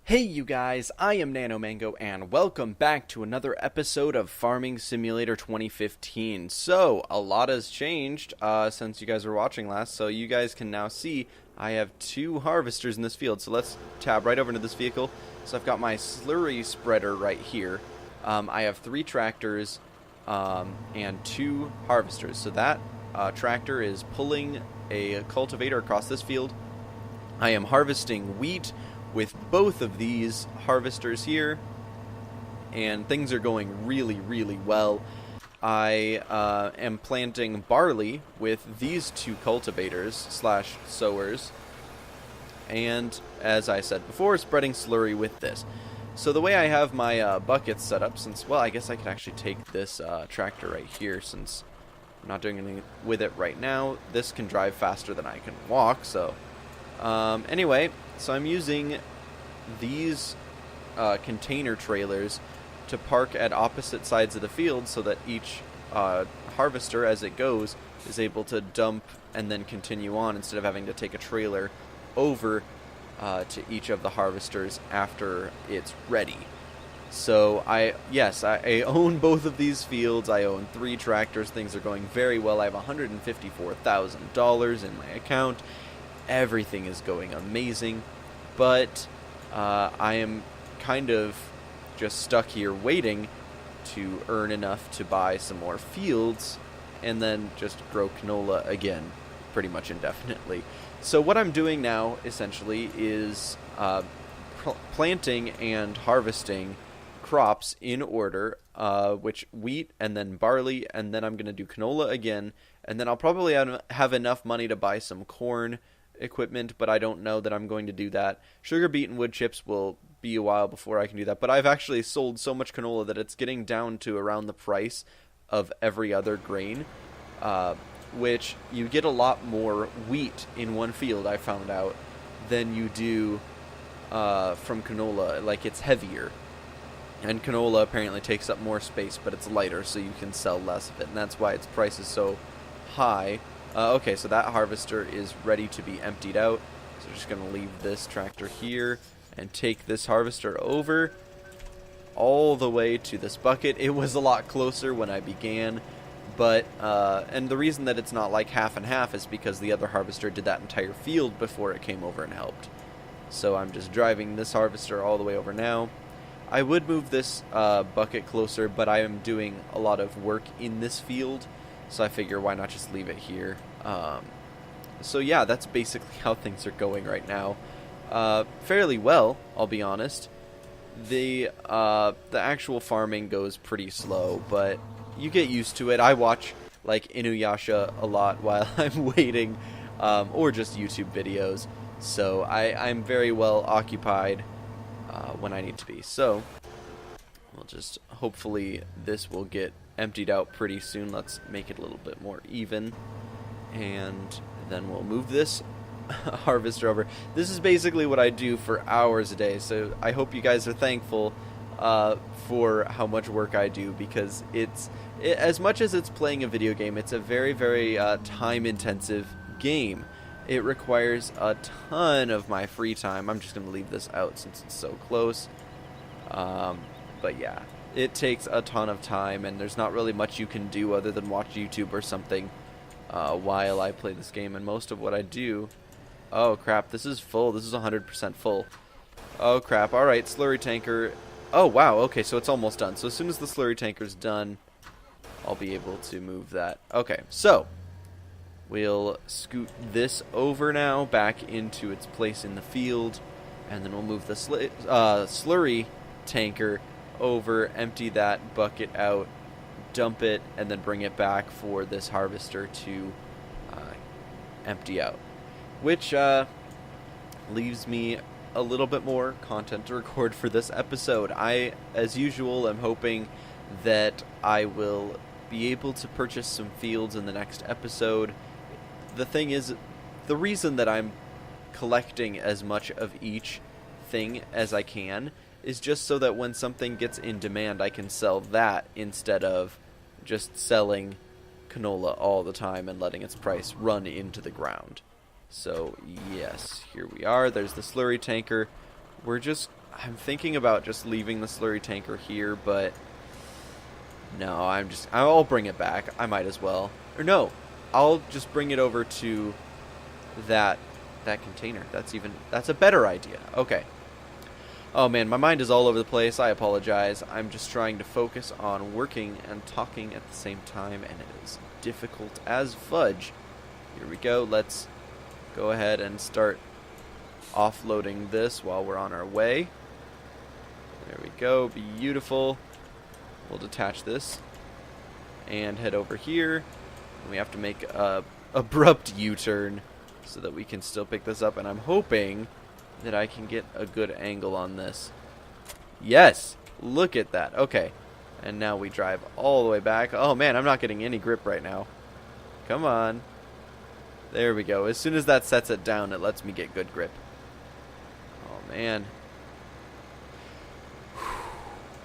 Hey you guys, I am NanoMango and welcome back to another episode of Farming Simulator 2015. So, a lot has changed since you guys were watching last, so you guys can now see I have two harvesters in this field. So let's tab right over into this vehicle. So I've got my slurry spreader right here. I have three tractors and two harvesters. So that tractor is pulling a cultivator across this field. I am harvesting wheat with both of these harvesters here, and things are going really well. I am planting barley with these two cultivators slash sowers, and as I said before, spreading slurry with this. So the way I have my buckets set up, since, well, I guess I could actually take this tractor right here, since I'm not doing anything with it right now. This can drive faster than I can walk, so anyway, so I'm using these container trailers to park at opposite sides of the field so that each harvester, as it goes, is able to dump and then continue on instead of having to take a trailer over to each of the harvesters after it's ready. So I own both of these fields. I own three tractors. Things are going very well. I have $154,000 in my account. Everything is going amazing, but I am kind of just stuck here waiting to earn enough to buy some more fields and then just grow canola again pretty much indefinitely. So what I'm doing now essentially is planting and harvesting crops in order, which wheat and then barley, and then I'm going to do canola again, and then I'll probably have enough money to buy some corn equipment, but I don't know that I'm going to do that. Sugar beet and wood chips will be a while before I can do that, but I've actually sold so much canola that it's getting down to around the price of every other grain, which you get a lot more wheat in one field, I found out, than you do from canola. Like, it's heavier, and canola apparently takes up more space, but it's lighter, so you can sell less of it, and that's why its price is so high. Okay, so that harvester is ready to be emptied out. So I'm just going to leave this tractor here and take this harvester over all the way to this bucket. It was a lot closer when I began, but and the reason that it's not like half and half is because the other harvester did that entire field before it came over and helped. So I'm just driving this harvester all the way over now. I would move this bucket closer, but I am doing a lot of work in this field, so I figure why not just leave it here. So yeah, that's basically how things are going right now. Fairly well, I'll be honest. The actual farming goes pretty slow, but you get used to it. I watch like Inuyasha a lot while I'm waiting, or just YouTube videos. So I'm very well occupied when I need to be. So we'll just, hopefully this will get emptied out pretty soon. Let's make it a little bit more even, and then we'll move this harvester over. This is basically what I do for hours a day, so I hope you guys are thankful for how much work I do, because as much as it's playing a video game, it's a very time intensive game. It requires a ton of my free time. I'm just going to leave this out since it's so close, but yeah, it takes a ton of time, and there's not really much you can do other than watch YouTube or something while I play this game. And most of what I do... Oh, crap. This is full. This is 100% full. Oh, crap. All right, slurry tanker. Oh, wow. Okay, so it's almost done. So as soon as the slurry tanker's done, I'll be able to move that. Okay, so we'll scoot this over now back into its place in the field, and then we'll move the slurry tanker over, empty that bucket out, dump it, and then bring it back for this harvester to empty out, which leaves me a little bit more content to record for this episode. I, as usual, am hoping that I will be able to purchase some fields in the next episode. The thing is, the reason that I'm collecting as much of each thing as I can is just so that when something gets in demand, I can sell that instead of just selling canola all the time and letting its price run into the ground. So yes, here we are. There's the slurry tanker I'm thinking about just leaving the slurry tanker here, but no, I'll bring it back. I might as well. Or no, I'll just bring it over to that container. That's a better idea. Okay. Oh man, my mind is all over the place. I apologize. I'm just trying to focus on working and talking at the same time, and it is difficult as fudge. Here we go. Let's go ahead and start offloading this while we're on our way. There we go. Beautiful. We'll detach this and head over here. And we have to make a abrupt U-turn so that we can still pick this up, and I'm hoping that I can get a good angle on this. Yes! Look at that. Okay. And now we drive all the way back. Oh man, I'm not getting any grip right now. Come on. There we go. As soon as that sets it down, it lets me get good grip. Oh man.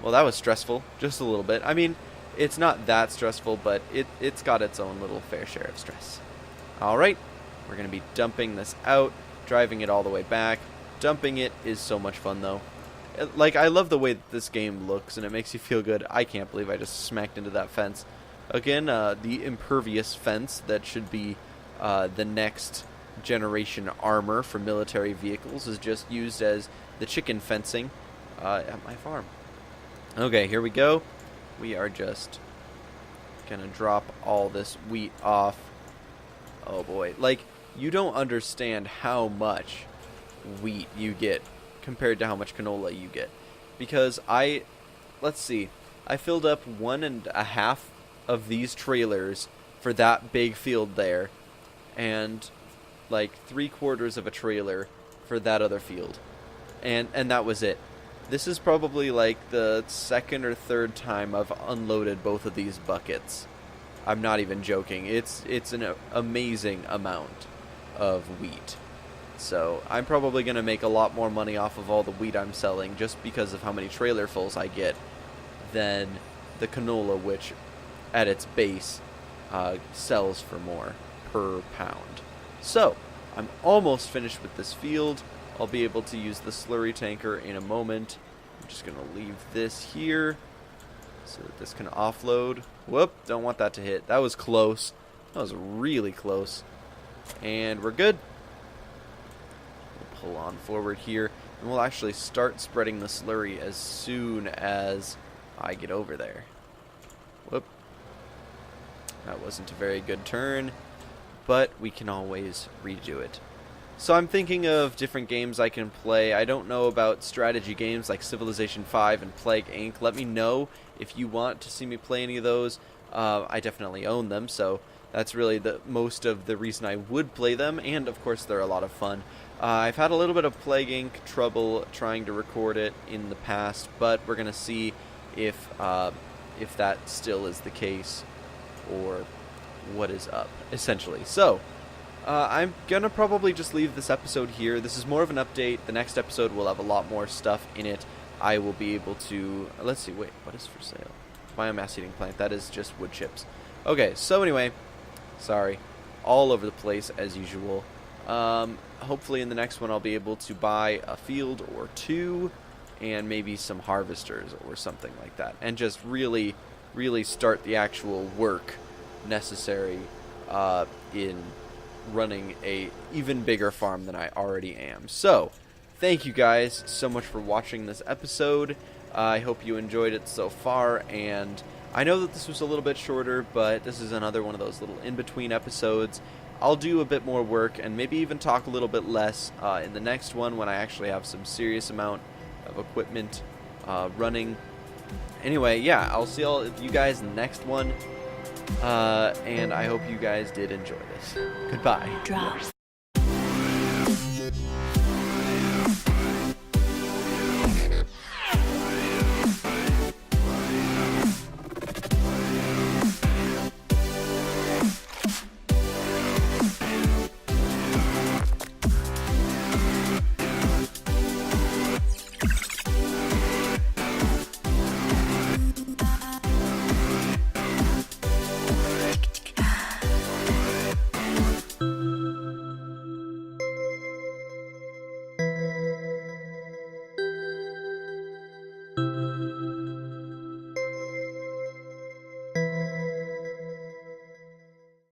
Well, that was stressful. Just a little bit. I mean, it's not that stressful, but it's got its own little fair share of stress. Alright. We're going to be dumping this out, driving it all the way back. Dumping it is so much fun, though. Like, I love the way that this game looks, and it makes you feel good. I can't believe I just smacked into that fence. Again, the impervious fence that should be the next generation armor for military vehicles is just used as the chicken fencing at my farm. Okay, here we go. We are just gonna drop all this wheat off. Oh boy, like, you don't understand how much wheat you get compared to how much canola you get. Because let's see, I filled up 1.5 of these trailers for that big field there, and like 3/4 of a trailer for that other field. And that was it. This is probably like the second or third time I've unloaded both of these buckets. I'm not even joking. It's an amazing amount of wheat. So I'm probably going to make a lot more money off of all the wheat I'm selling just because of how many trailerfuls I get than the canola, which at its base sells for more per pound. So I'm almost finished with this field. I'll be able to use the slurry tanker in a moment. I'm just going to leave this here so that this can offload. Whoop, don't want that to hit. That was close. That was really close. And we're good. We'll pull on forward here, and we'll actually start spreading the slurry as soon as I get over there. Whoop. That wasn't a very good turn, but we can always redo it. So I'm thinking of different games I can play. I don't know about strategy games like Civilization 5 and Plague Inc. Let me know if you want to see me play any of those. I definitely own them, so that's really the most of the reason I would play them, and of course they're a lot of fun. I've had a little bit of Plague Inc. trouble trying to record it in the past, but we're gonna see if that still is the case or what is up, essentially. So I'm gonna probably just leave this episode here. This is more of an update. The next episode will have a lot more stuff in it. I will be able to, let's see, wait, what is for sale? Biomass heating plant. That is just wood chips. Okay, so anyway, sorry, all over the place as usual. Hopefully in the next one I'll be able to buy a field or two and maybe some harvesters or something like that, and just really start the actual work necessary in running a even bigger farm than I already am. So thank you guys so much for watching this episode. I hope you enjoyed it so far, and I know that this was a little bit shorter, but this is another one of those little in-between episodes. I'll do a bit more work and maybe even talk a little bit less in the next one when I actually have some serious amount of equipment running. Anyway, yeah, I'll see all of you guys in the next one, and I hope you guys did enjoy this. Goodbye.